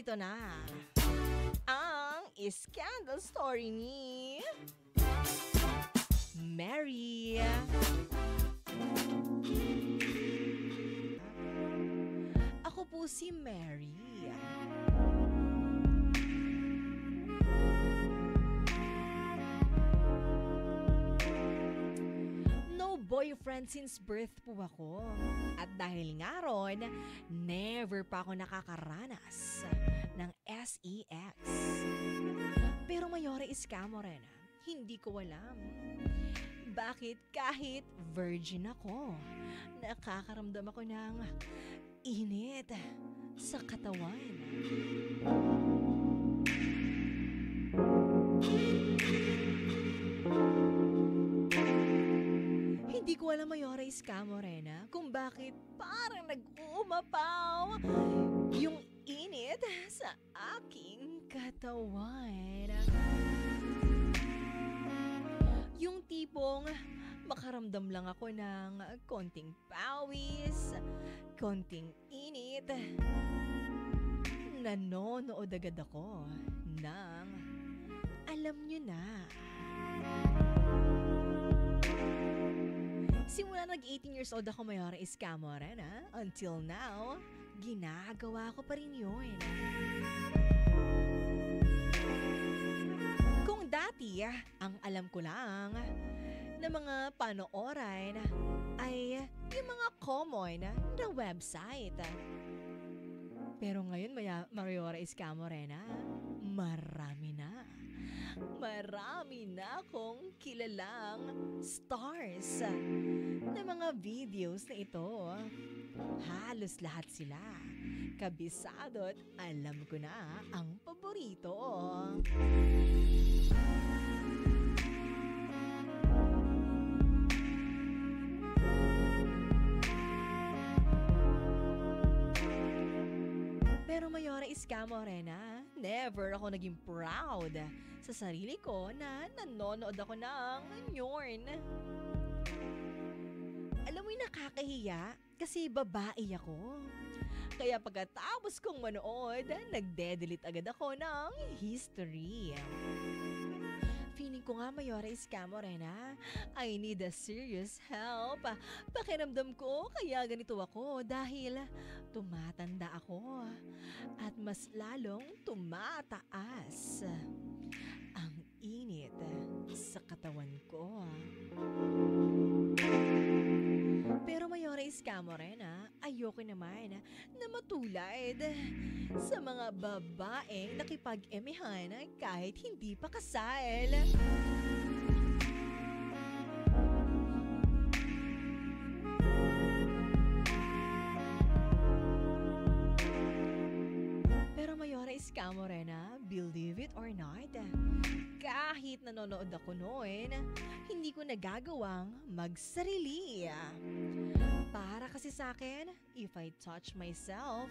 narito na ang scandal story ni Mary. Ako po si Mary. No boyfriend since birth po ako. At dahil nga ron, never pa ako nakakaranas ng sex. Pero mayore iskamo rin. Hindi ko alam. Bakit kahit virgin ako, nakakaramdam ako ng init sa katawan. Hindi ko alam, mayore iskamo rin, kung bakit parang nag-uumapaw yung init sa aking katawan. Yung tipong makaramdam lang ako ng konting pawis, konting init. Nanonood agad ako ng alam nyo na. Simula nag-18 years old ako, mayora iskamo rin, until now, ginagawa ko pa rin yun. Kung dati, ang alam ko lang na mga panoorin ay yung mga common na website. Pero ngayon, mayora iskamo rin, marami na. Marami na akong kilalang stars na mga videos na ito. Halos lahat sila kabisado at alam ko na ang paborito. Pero mayora iskamo rin, never ako naging proud sa sarili ko na nanonood ako ng porn. Alam mo yung nakakahiya kasi babae ako. Kaya pagkatapos kong manood, nagde-delete agad ako ng history. Feeling ko nga, mayora iskamo rin, I need a serious help. Pakiramdam ko kaya ganito ako dahil tumatanda ako at mas lalong tumataas ang init sa katawan ko. Pero mayora iskamo rin, ayoko naman na matulad sa mga babaeng nakipag-emehan kahit hindi pa kasal. Pero mayora iskamo rin, believe it or not, kahit nanonood ako noon, hindi ko nagagawang magsarili. Para kasi sa akin, if I touch myself,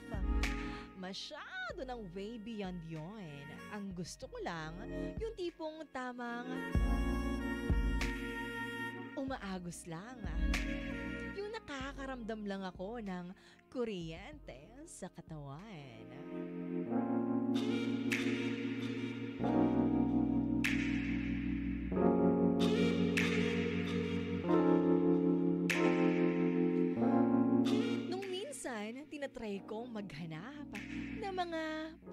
masyado ng way beyond yon. Ang gusto ko lang, yung tipong tamang umaagos lang. Yung nakakaramdam lang ako ng kuryente sa katawan. Tinatry kong maghanap ng mga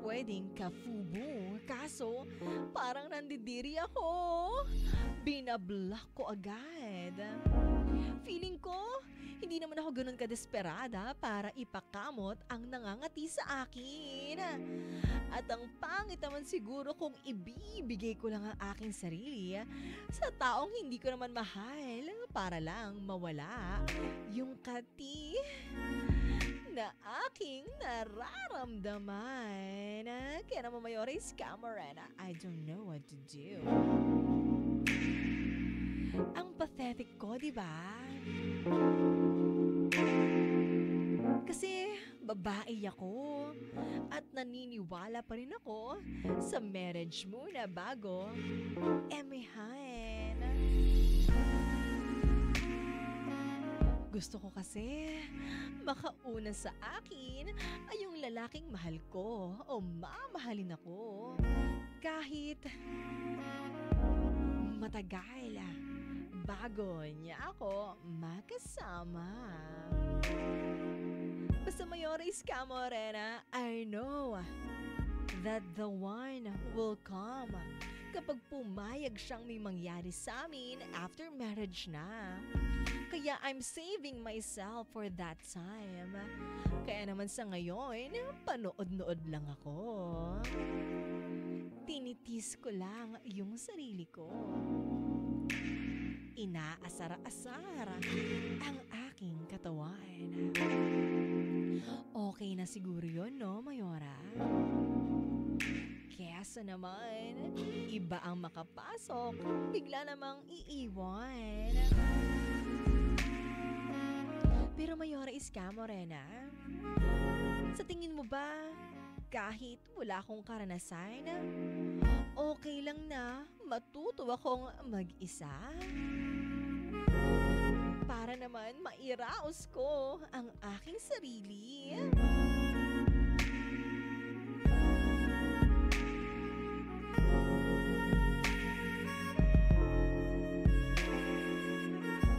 pwedeng kafubo. Kaso, parang nandidiri ako. Binablock ko agad. Feeling ko, hindi naman ako ganun kadesperada para ipakamot ang nangangati sa akin. At ang pangit naman siguro kung ibibigay ko lang ang aking sarili sa taong hindi ko naman mahal para lang mawala yung kati na aking nararamdaman. Kaya naman mayora iskamo rin, I don't know what to do. Ang pathetic ko, diba? Kasi babae ako at naniniwala pa rin ako sa marriage muna bago emehan. Gusto ko kasi makauna sa akin ay yung lalaking mahal ko o mamahalin ako. Kahit matagal bago niya ako makasama. Basta Mayores ka, Morena, I know that the one will come kapag pumayag siyang may mangyari sa amin after marriage na. Kaya I'm saving myself for that time. Kaya naman sa ngayon, panood-nood lang ako. Tinitis ko lang yung sarili ko. Inaasar-asar ang aking katawan. Okay na siguro yun, no, Mayora? Kesa naman, iba ang makapasok, bigla namang iiwan. Pero Mayora Iska, Morena, sa tingin mo ba, kahit wala akong karanasan, okay lang na matuto akong mag-isa? Para naman mairaos ko ang aking sarili.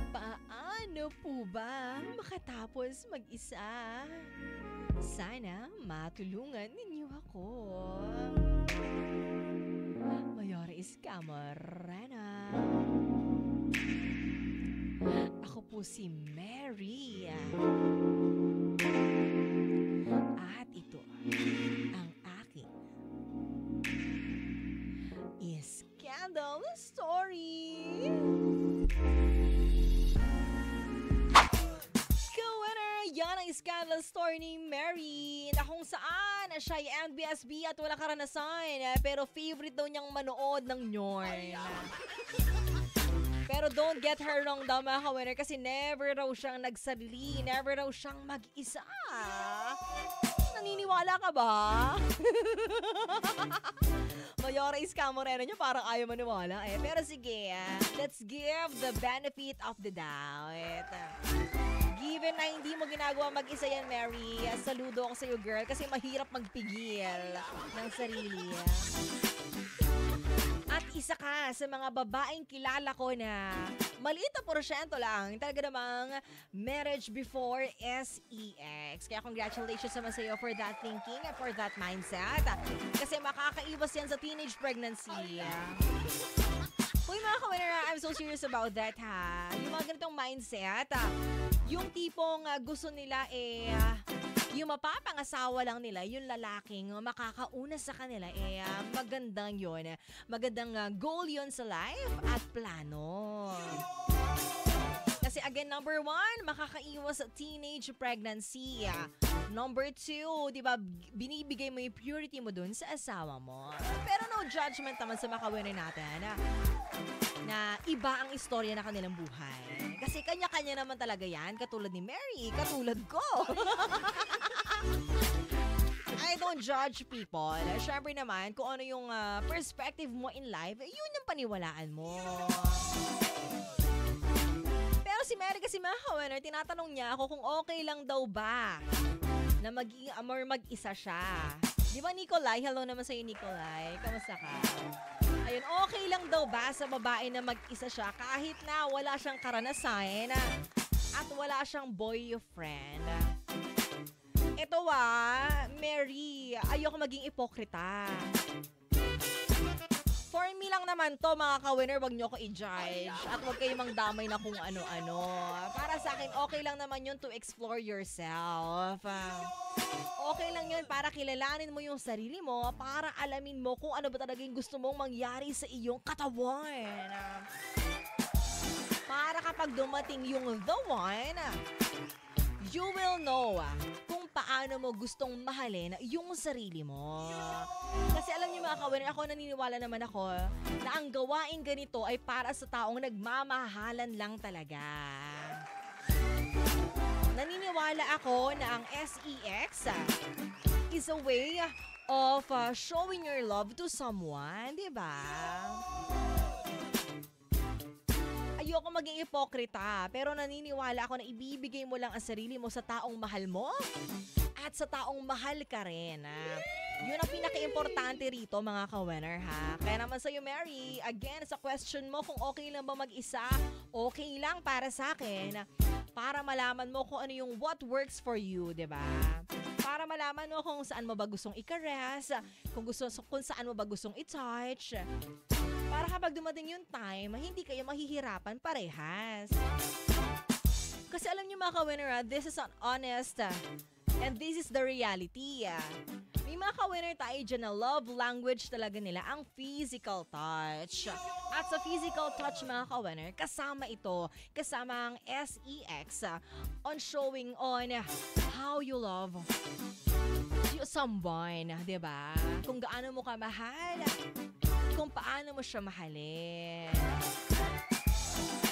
Paano po ba makatapos mag-isa? Sana matulungan ninyo ako. Mayora Iska, Morena. Ako po si Mary. At ito ang aking Scandal Story. Yan ang scandal story ni Mary na kung saan siya ay NBSB at wala karanasan pero favorite daw niyang manood ng Nyorn. Pero don't get her wrong daw mga ka-winner kasi never raw siyang nagsarili, never raw siyang mag-isa. Naniniwala ka ba? Mayora Iska Morena niyo parang ayaw maniwala eh. Pero sige, let's give the benefit of the doubt. Given na hindi mo ginagawa mag-isa yan, Mary, saludo ako sa'yo, girl, kasi mahirap magpigil ng sarili. At isa ka sa mga babaeng kilala ko na maliit na porsyento lang, talaga namang marriage before SEX. Kaya congratulations naman sa'yo for that thinking, for that mindset. Kasi makakaiwas yan sa teenage pregnancy. Uy mga ka-winner, I'm so serious about that ha. Yung mga ganitong mindset, yung tipong gusto nila yung mapapangasawa lang nila, yung lalaking makakauna sa kanila, magandang yun. Magandang goal yun sa life at plano. Kasi again, number 1, makakaiwas sa teenage pregnancy. Number 2, di ba, binibigay mo yung purity mo dun sa asawa mo. Pero no judgment naman sa makawinner natin na iba ang istorya na kanilang buhay. Kasi kanya-kanya naman talaga yan, katulad ni Mary, katulad ko. I don't judge people. Syempre naman, kung ano yung perspective mo in life, yun yung paniwalaan mo. Pero si Mary kasi mga ka-winner, tinatanong niya ako kung okay lang daw ba na mag-isa siya. Di ba, Nicolay? Hello naman sa'yo, Nicolay. Kamusta ka? Ayun, okay lang daw ba sa babae na mag-isa siya kahit na wala siyang karanasan at wala siyang boyfriend? Ito Mary, ayoko maging ipokrita. For me lang naman to, mga ka-winner, wag nyo ko i-judge at wag kayo mangdamay na kung ano-ano. Para sa akin, okay lang naman yun to explore yourself. Okay lang yun para kilalanin mo yung sarili mo, para alamin mo kung ano ba talagang gusto mong mangyari sa iyong katawan. Para kapag dumating yung the one, you will know kung paano mo gustong mahalin yung sarili mo. Kasi alam niyo mga ka-winner, ako naniniwala naman ako na ang gawain ganito ay para sa taong nagmamahalan lang talaga. Naniniwala ako na ang SEX is a way of showing your love to someone, di ba? Ayoko maging ipokrita, pero naniniwala ako na ibibigay mo lang ang sarili mo sa taong mahal mo at sa taong mahal ka rin. Yun ang pinaka-importante rito, mga ka-winner, ha? Kaya naman sa'yo, Mary, again, sa question mo kung okay lang ba mag-isa, okay lang para sa akin. Para malaman mo kung ano yung what works for you, di ba? Para malaman mo kung saan mo ba gustong i-caress, kung saan mo ba gustong i-touch. Para kapag dumating yung time, hindi kayo mahihirapan parehas. Kasi alam niyo, mga ka-winner, this is an honest and this is the reality. May mga ka-winner tayo dyan na love language talaga nila ang physical touch. At sa physical touch, mga ka-winner, kasama ang SEX on showing on how you love someone, diba? Kung gaano mo ka mahal, kung paano mo siya mahalin.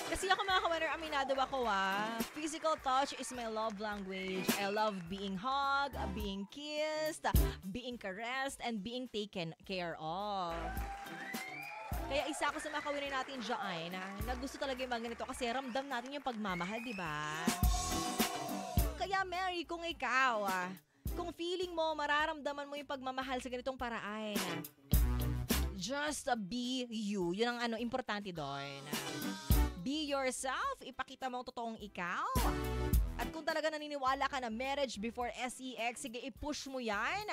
Kasi ako, mga ka-winner, aminado ako, physical touch is my love language. I love being hugged, being kissed, being caressed, and being taken care of. Kaya isa ako sa mga ka-winner natin dyan na gusto talaga yung mga ganito kasi ramdam natin yung pagmamahal, di ba? Kaya Mary, kung ikaw, kung feeling mo, mararamdaman mo yung pagmamahal sa ganitong paraan, just be you. Yun ang importante doon. Be yourself. Ipakita mo ang totoong ikaw. At kung talaga naniniwala ka na marriage before SEX, sige, i-push mo yan.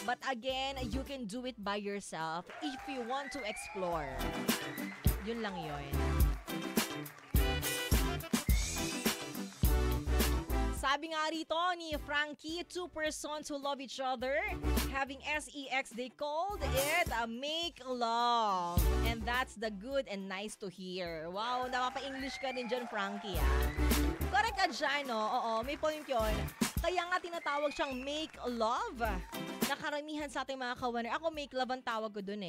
But again, you can do it by yourself if you want to explore. Yun lang yun. Sabi nga rito ni Frankie, two persons who love each other, having SEX, they called it a make love. And that's the good and nice to hear. Wow, napapa-English ka din dyan, Frankie, Correct ka dyan, no? Oo, may point yun. Kaya nga tinatawag siyang make love. Nakaramihan sa ating mga ka-winner. Ako, make love ang tawag ko dun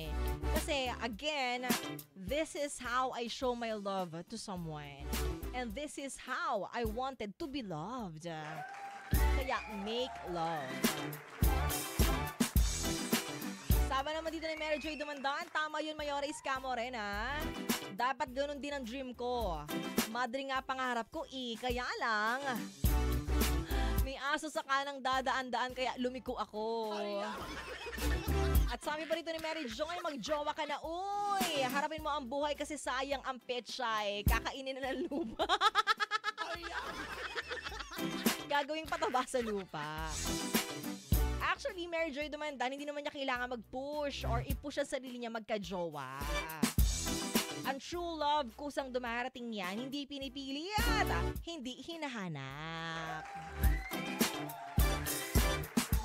Kasi, again, this is how I show my love to someone. And this is how I wanted to be loved. Kaya, make love. Sabi naman dito ni Mary Joy Dumandan, tama yun, Mayora Iskamo rin, Dapat ganun din ang dream ko. Madre nga pangarap ko, kaya lang, may aso sa kanang dadaan-daan kaya lumiko ako. At sabi pa rito ni Mary Joy, magjowa ka na, uy! Harapin mo ang buhay kasi sayang ang pechay. Kakainin na ng lupa. Gagawing pataba sa lupa. Actually, Mary Joy Dumandan, hindi naman niya kailangan mag-push or i-push ang sarili niya magka-jowa. Ang true love, kusang dumarating yan, hindi pinipili at hindi hinahanap.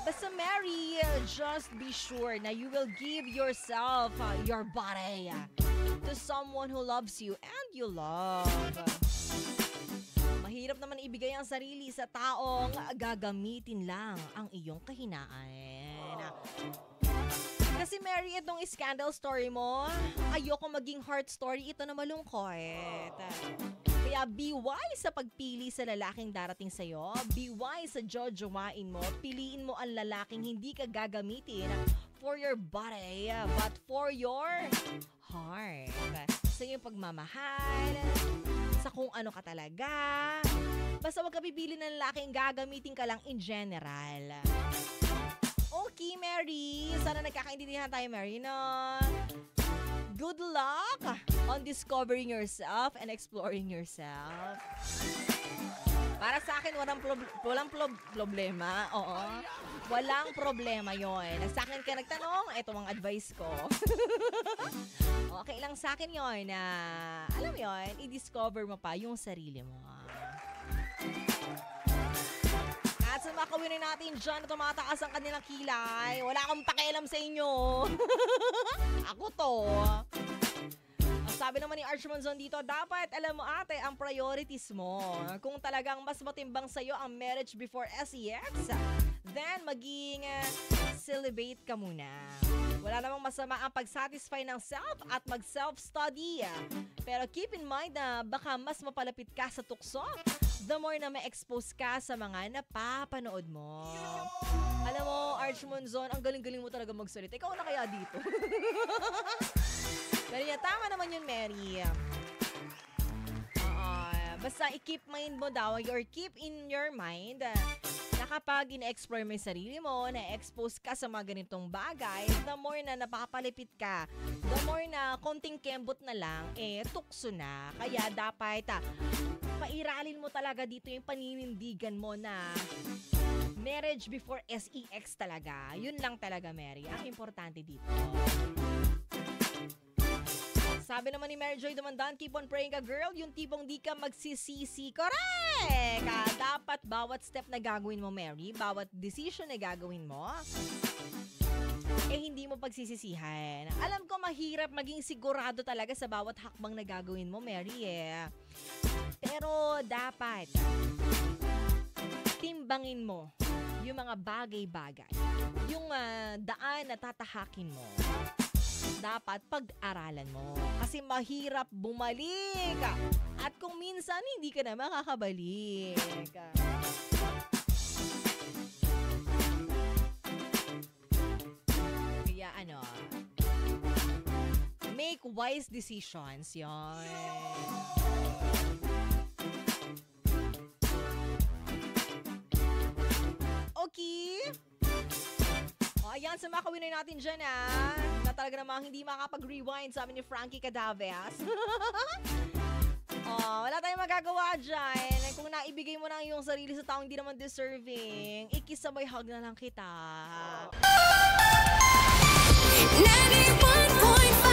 Basta Mary, just be sure na you will give yourself, your body, to someone who loves you and you love. Mahirap naman ibigay ang sarili sa taong gagamitin lang ang iyong kahinaan. Kasi Mary, itong scandal story mo, ayoko maging heart story ito na malungkot. Kaya be wise sa pagpili sa lalaking darating sa'yo. Be wise sa jojowain mo. Piliin mo ang lalaking hindi ka gagamitin for your body, but for your heart. Sa iyong pagmamahal, sa kung ano ka talaga. Basta wag ka pipili ng lalaking gagamitin ka lang in general. Okay, Mary. Sana nagkakaintindihan tayo, Mary, no? Good luck on discovering yourself and exploring yourself. Para sa akin, walang problema. Oo. Walang problema yon. Sa akin ka nagtanong, ito ang advice ko. Okay lang sa akin yon na, alam mo yon, i-discover mo pa yung sarili mo. At sa mga kawinin natin dyan na tumataas ang kanilang kilay, wala akong pakialam sa inyo. Ako to. Ang sabi naman ni Arch Monzon dito, dapat alam mo ate ang priorities mo. Kung talagang mas matimbang sa'yo ang marriage before SEX, then maging celibate ka muna. Wala namang masama ang pag-satisfy ng self at mag-self-study. Pero keep in mind na baka mas mapalapit ka sa tukso the more na ma-expose ka sa mga napapanood mo. Alam mo, Arch Monzon, ang galing-galing mo talaga magsalita. Ikaw na kaya dito? Pero tama naman yun, Mary. Basta i-keep mind mo daw or keep in your mind na kapag in-explore mo yung sarili mo, na-expose ka sa mga ganitong bagay, the more na napapalipit ka, the more na konting kembot na lang, tukso na. Kaya dapat pairalin mo talaga dito yung paninindigan mo na marriage before sex talaga. Yun lang talaga, Mary. Ang importante dito. Sabi naman ni Mary Joy Dumandan, keep on praying ka, girl. Yung tipong di ka magsisisi. Correct! Dapat bawat step na gagawin mo, Mary, bawat decision na gagawin mo, hindi mo pagsisisihan. Alam ko mahirap maging sigurado talaga sa bawat hakbang na gagawin mo, Mary, Pero dapat timbangin mo yung mga bagay-bagay. Yung daan na tatahakin mo. Dapat pag-aralan mo. Kasi mahirap bumalik. At kung minsan, hindi ka na makakabalik. Kaya make wise decisions. Yon. Okay? Ayan, sa mga kawinay natin dyan na talaga namang hindi makapag-rewind, sabi ni Frankie Cadaves. Wala tayong magagawa dyan. Kung naibigay mo na yung sarili sa taong hindi naman deserving, ikisabay hug na lang kita. 91.5